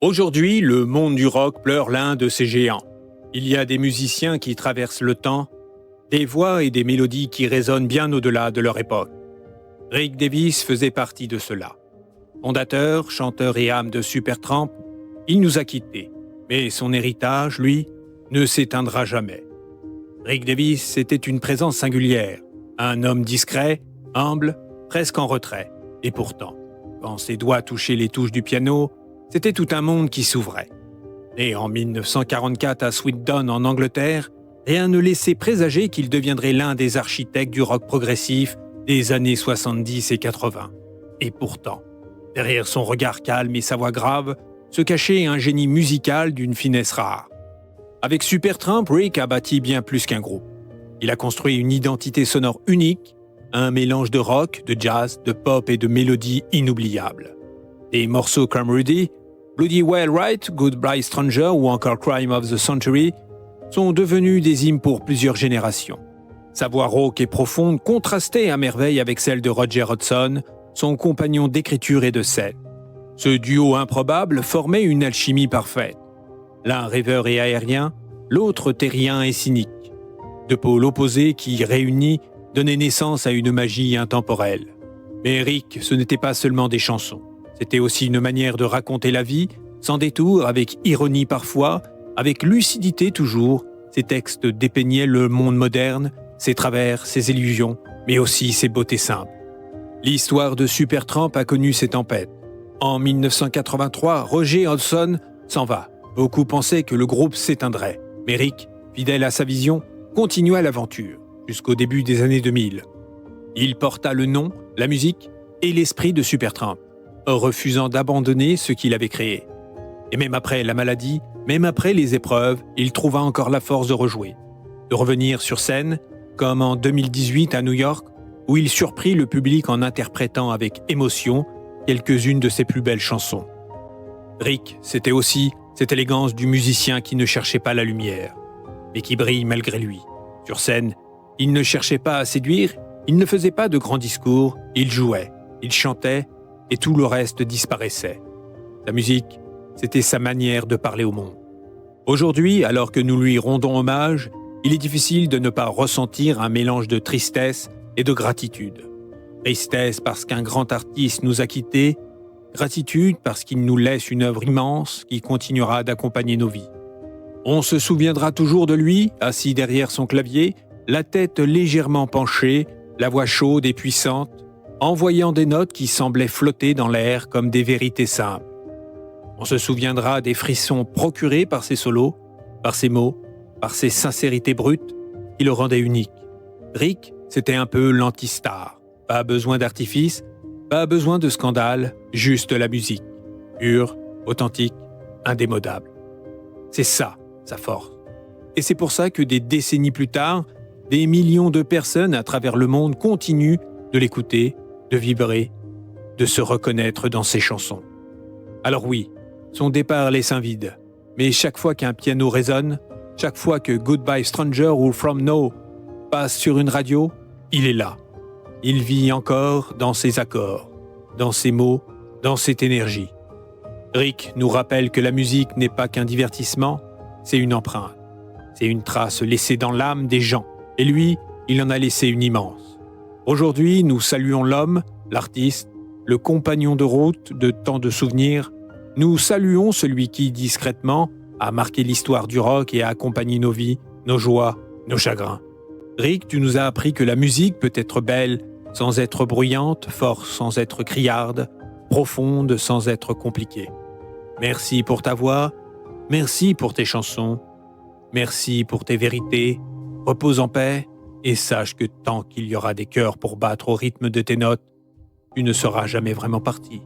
Aujourd'hui, le monde du rock pleure l'un de ses géants. Il y a des musiciens qui traversent le temps, des voix et des mélodies qui résonnent bien au-delà de leur époque. Rick Davies faisait partie de cela. Fondateur, chanteur et âme de Supertramp, il nous a quittés. Mais son héritage, lui, ne s'éteindra jamais. Rick Davies était une présence singulière, un homme discret, humble, presque en retrait. Et pourtant, quand ses doigts touchaient les touches du piano, c'était tout un monde qui s'ouvrait. Né en 1944 à Swindon en Angleterre, rien ne laissait présager qu'il deviendrait l'un des architectes du rock progressif des années 70 et 80. Et pourtant, derrière son regard calme et sa voix grave, se cachait un génie musical d'une finesse rare. Avec Supertramp, Rick a bâti bien plus qu'un groupe. Il a construit une identité sonore unique, un mélange de rock, de jazz, de pop et de mélodies inoubliables. Des morceaux comme Rudy, Bloody Well Right, Goodbye Stranger ou encore Crime of the Century sont devenus des hymnes pour plusieurs générations. Sa voix rauque et profonde contrastait à merveille avec celle de Roger Hodgson, son compagnon d'écriture et de scène. Ce duo improbable formait une alchimie parfaite. L'un rêveur et aérien, l'autre terrien et cynique. Deux pôles opposés qui, réunis, donnaient naissance à une magie intemporelle. Mais Rick, ce n'était pas seulement des chansons. C'était aussi une manière de raconter la vie, sans détour, avec ironie parfois, avec lucidité toujours. Ses textes dépeignaient le monde moderne, ses travers, ses illusions, mais aussi ses beautés simples. L'histoire de Supertramp a connu ses tempêtes. En 1983, Roger Hodgson s'en va. Beaucoup pensaient que le groupe s'éteindrait. Mais Rick, fidèle à sa vision, continua l'aventure, jusqu'au début des années 2000. Il porta le nom, la musique et l'esprit de Supertramp, refusant d'abandonner ce qu'il avait créé. Et même après la maladie, même après les épreuves, il trouva encore la force de rejouer, de revenir sur scène, comme en 2018 à New York, où il surprit le public en interprétant avec émotion quelques-unes de ses plus belles chansons. Rick, c'était aussi cette élégance du musicien qui ne cherchait pas la lumière, mais qui brille malgré lui. Sur scène, il ne cherchait pas à séduire, il ne faisait pas de grands discours, il jouait, il chantait, et tout le reste disparaissait. Sa musique, c'était sa manière de parler au monde. Aujourd'hui, alors que nous lui rendons hommage, il est difficile de ne pas ressentir un mélange de tristesse et de gratitude. Tristesse parce qu'un grand artiste nous a quittés, gratitude parce qu'il nous laisse une œuvre immense qui continuera d'accompagner nos vies. On se souviendra toujours de lui, assis derrière son clavier, la tête légèrement penchée, la voix chaude et puissante, envoyant des notes qui semblaient flotter dans l'air comme des vérités simples. On se souviendra des frissons procurés par ses solos, par ses mots, par ses sincérités brutes qui le rendaient unique. Rick, c'était un peu l'anti-star. Pas besoin d'artifice, pas besoin de scandale, juste la musique. Pure, authentique, indémodable. C'est ça, sa force. Et c'est pour ça que des décennies plus tard, des millions de personnes à travers le monde continuent de l'écouter, de vibrer, de se reconnaître dans ses chansons. Alors oui, son départ laisse un vide, mais chaque fois qu'un piano résonne, chaque fois que Goodbye Stranger ou From Now passe sur une radio, il est là. Il vit encore dans ses accords, dans ses mots, dans cette énergie. Rick nous rappelle que la musique n'est pas qu'un divertissement, c'est une empreinte. C'est une trace laissée dans l'âme des gens. Et lui, il en a laissé une immense. Aujourd'hui, nous saluons l'homme, l'artiste, le compagnon de route de tant de souvenirs. Nous saluons celui qui, discrètement, a marqué l'histoire du rock et a accompagné nos vies, nos joies, nos chagrins. Rick, tu nous as appris que la musique peut être belle sans être bruyante, forte sans être criarde, profonde sans être compliquée. Merci pour ta voix, merci pour tes chansons, merci pour tes vérités, repose en paix et sache que tant qu'il y aura des cœurs pour battre au rythme de tes notes, tu ne seras jamais vraiment parti.